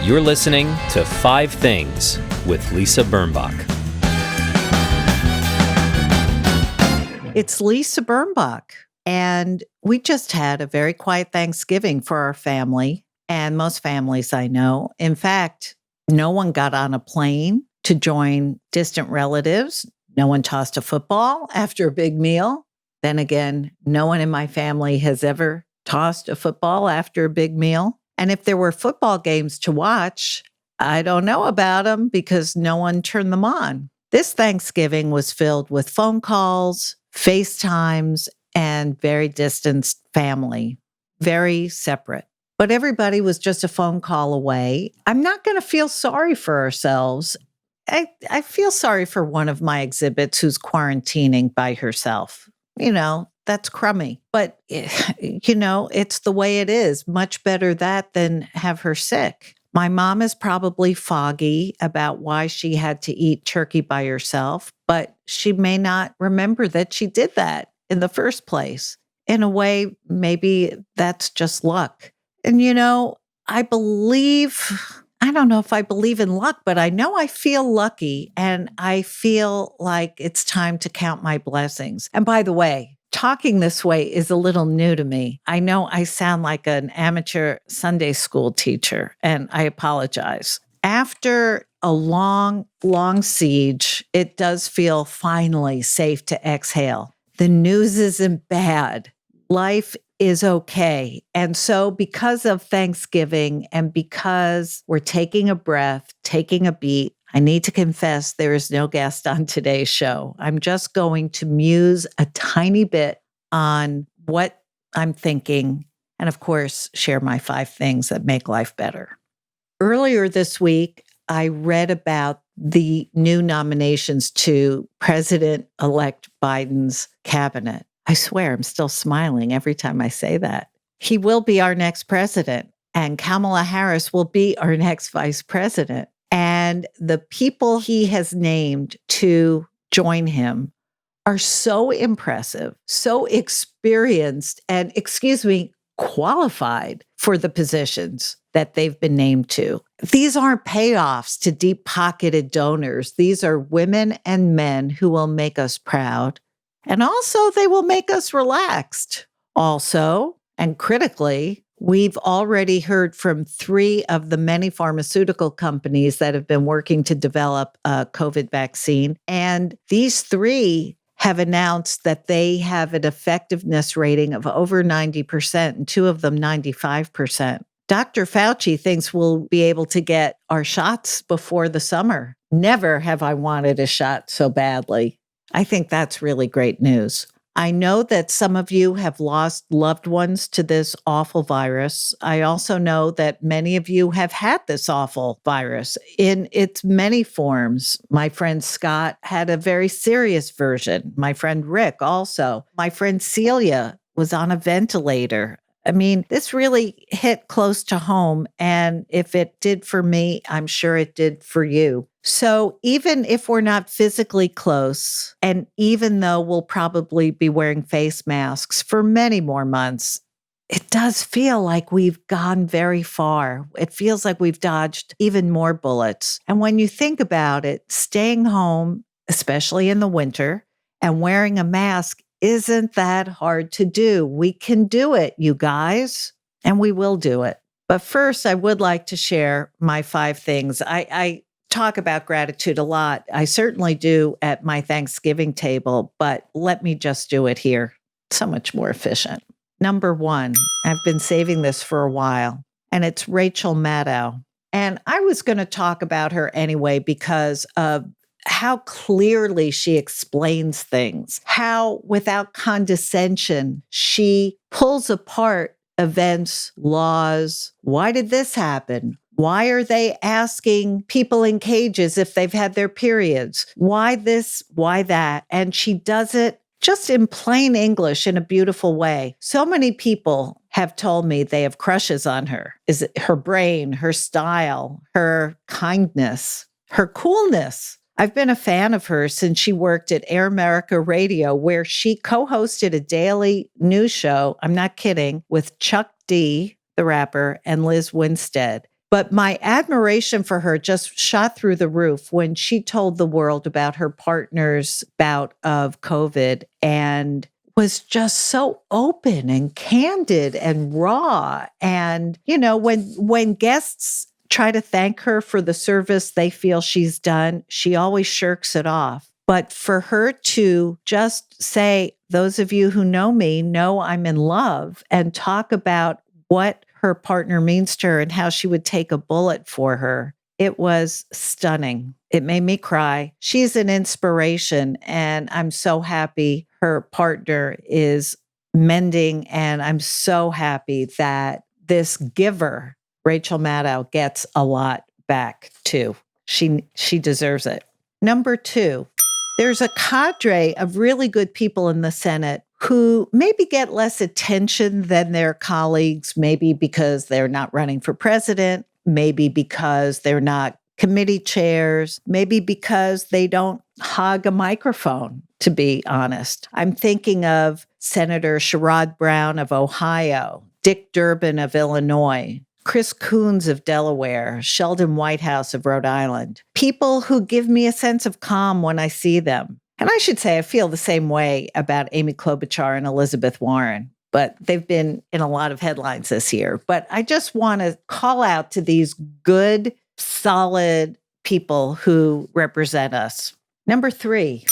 You're listening to 5 Things with Lisa Birnbach. It's Lisa Birnbach, and we just had a very quiet Thanksgiving for our family, and most families I know. In fact, no one got on a plane to join distant relatives. No one tossed a football after a big meal. Then again, no one in my family has ever tossed a football after a big meal. And if there were football games to watch, I don't know about them because no one turned them on. This Thanksgiving was filled with phone calls, FaceTimes, and very distanced family, very separate. But everybody was just a phone call away. I'm not going to feel sorry for ourselves. I feel sorry for one of my exhibits who's quarantining by herself. That's crummy. But, it's the way it is. Much better that than have her sick. My mom is probably foggy about why she had to eat turkey by herself, but she may not remember that she did that in the first place. In a way, maybe that's just luck. And, I don't know if I believe in luck, but I know I feel lucky and I feel like it's time to count my blessings. And by the way, talking this way is a little new to me. I know I sound like an amateur Sunday school teacher, and I apologize. After a long, long siege, it does feel finally safe to exhale. The news isn't bad. Life is okay. And so because of Thanksgiving and because we're taking a breath, taking a beat, I need to confess there is no guest on today's show. I'm just going to muse a tiny bit on what I'm thinking and, of course, share my 5 things that make life better. Earlier this week, I read about the new nominations to President-elect Biden's cabinet. I swear I'm still smiling every time I say that. He will be our next president, and Kamala Harris will be our next vice president. And the people he has named to join him are so impressive, so experienced, and, qualified for the positions that they've been named to. These aren't payoffs to deep-pocketed donors. These are women and men who will make us proud. And also, they will make us relaxed. Also, and critically, we've already heard from 3 of the many pharmaceutical companies that have been working to develop a COVID vaccine. And these 3 have announced that they have an effectiveness rating of over 90%, and 2 of them 95%. Dr. Fauci thinks we'll be able to get our shots before the summer. Never have I wanted a shot so badly. I think that's really great news. I know that some of you have lost loved ones to this awful virus. I also know that many of you have had this awful virus in its many forms. My friend Scott had a very serious version. My friend Rick also. My friend Celia was on a ventilator. I mean, this really hit close to home. And if it did for me, I'm sure it did for you. So even if we're not physically close, and even though we'll probably be wearing face masks for many more months, it does feel like we've gone very far. It feels like we've dodged even more bullets. And when you think about it, staying home, especially in the winter, and wearing a mask isn't that hard to do. We can do it, you guys, and we will do it. But first, I would like to share my 5 things. I talk about gratitude a lot. I certainly do at my Thanksgiving table, but let me just do it here. So much more efficient. Number 1, I've been saving this for a while, and it's Rachel Maddow. And I was going to talk about her anyway because of how clearly she explains things, how without condescension, she pulls apart events, laws. Why did this happen? Why are they asking people in cages if they've had their periods? Why this? Why that? And she does it just in plain English in a beautiful way. So many people have told me they have crushes on her. Is it her brain, her style, her kindness, her coolness? I've been a fan of hers since she worked at Air America Radio, where she co-hosted a daily news show, I'm not kidding, with Chuck D, the rapper, and Liz Winstead. But my admiration for her just shot through the roof when she told the world about her partner's bout of COVID and was just so open and candid and raw. And, when guests try to thank her for the service they feel she's done, she always shirks it off. But for her to just say, those of you who know me know I'm in love, and talk about what her partner means to her and how she would take a bullet for her, it was stunning. It made me cry. She's an inspiration, and I'm so happy her partner is mending. And I'm so happy that this giver, Rachel Maddow, gets a lot back too. She deserves it. Number 2, there's a cadre of really good people in the Senate who maybe get less attention than their colleagues, maybe because they're not running for president, maybe because they're not committee chairs, maybe because they don't hog a microphone, to be honest. I'm thinking of Senator Sherrod Brown of Ohio, Dick Durbin of Illinois, Chris Coons of Delaware, Sheldon Whitehouse of Rhode Island, people who give me a sense of calm when I see them. And I should say I feel the same way about Amy Klobuchar and Elizabeth Warren, but they've been in a lot of headlines this year. But I just want to call out to these good, solid people who represent us. Number 3,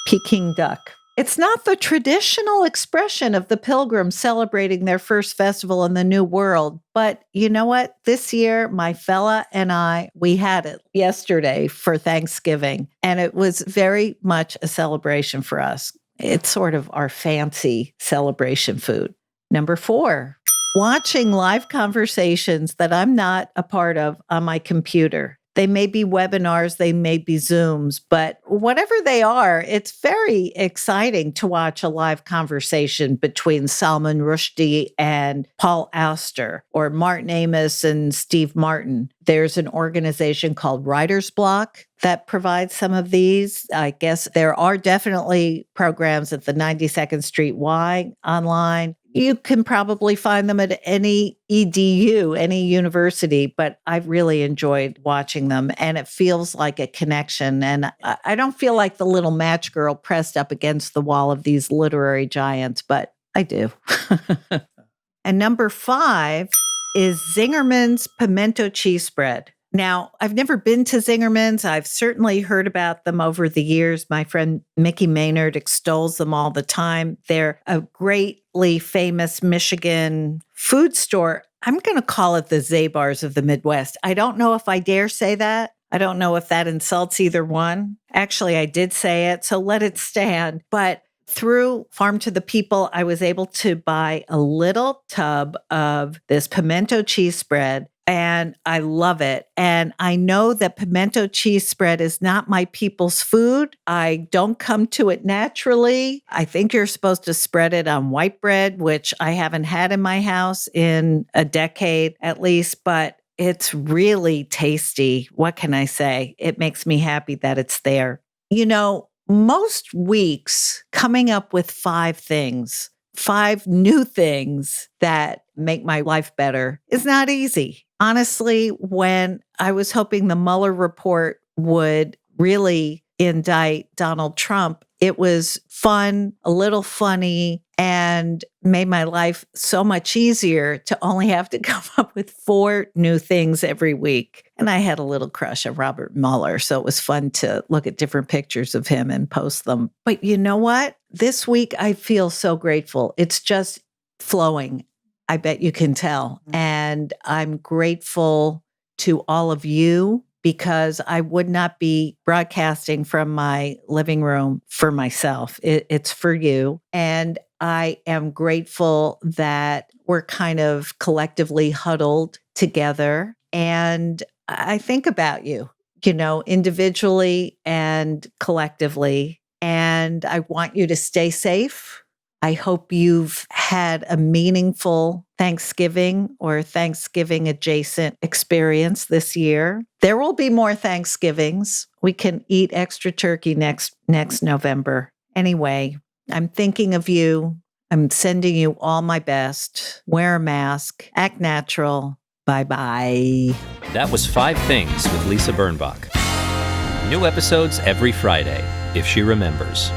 Peking Duck. It's not the traditional expression of the pilgrims celebrating their first festival in the New World. But you know what? This year, my fella and I, we had it yesterday for Thanksgiving. And it was very much a celebration for us. It's sort of our fancy celebration food. Number 4, watching live conversations that I'm not a part of on my computer. They may be webinars, they may be Zooms, but whatever they are, it's very exciting to watch a live conversation between Salman Rushdie and Paul Auster, or Martin Amis and Steve Martin. There's an organization called Writer's Block that provides some of these. I guess there are definitely programs at the 92nd Street Y online. You can probably find them at any EDU, any university, but I've really enjoyed watching them, and it feels like a connection. And I don't feel like the little match girl pressed up against the wall of these literary giants, but I do. And number 5 is Zingerman's Pimento Cheese spread. Now, I've never been to Zingerman's. I've certainly heard about them over the years. My friend Mickey Maynard extols them all the time. They're a greatly famous Michigan food store. I'm going to call it the Zabar's of the Midwest. I don't know if I dare say that. I don't know if that insults either one. Actually, I did say it, so let it stand. But through Farm to the People, I was able to buy a little tub of this pimento cheese spread, and I love it. And I know that pimento cheese spread is not my people's food. I don't come to it naturally. I think you're supposed to spread it on white bread, which I haven't had in my house in a decade at least, but it's really tasty. What can I say? It makes me happy that it's there. Most weeks coming up with 5 things, 5 new things that make my life better is not easy. Honestly, when I was hoping the Mueller report would really indict Donald Trump, it was fun, a little funny, and made my life so much easier to only have to come up with 4 new things every week. And I had a little crush on Robert Mueller, so it was fun to look at different pictures of him and post them. But you know what? This week, I feel so grateful. It's just flowing. I bet you can tell. And I'm grateful to all of you, because I would not be broadcasting from my living room for myself. It's for you. And I am grateful that we're kind of collectively huddled together. And I think about you, individually and collectively. And I want you to stay safe. I hope you've had a meaningful Thanksgiving or Thanksgiving adjacent experience this year. There will be more Thanksgivings. We can eat extra turkey next November. Anyway, I'm thinking of you. I'm sending you all my best. Wear a mask. Act natural. Bye-bye. That was 5 Things with Lisa Birnbach. New episodes every Friday, if she remembers.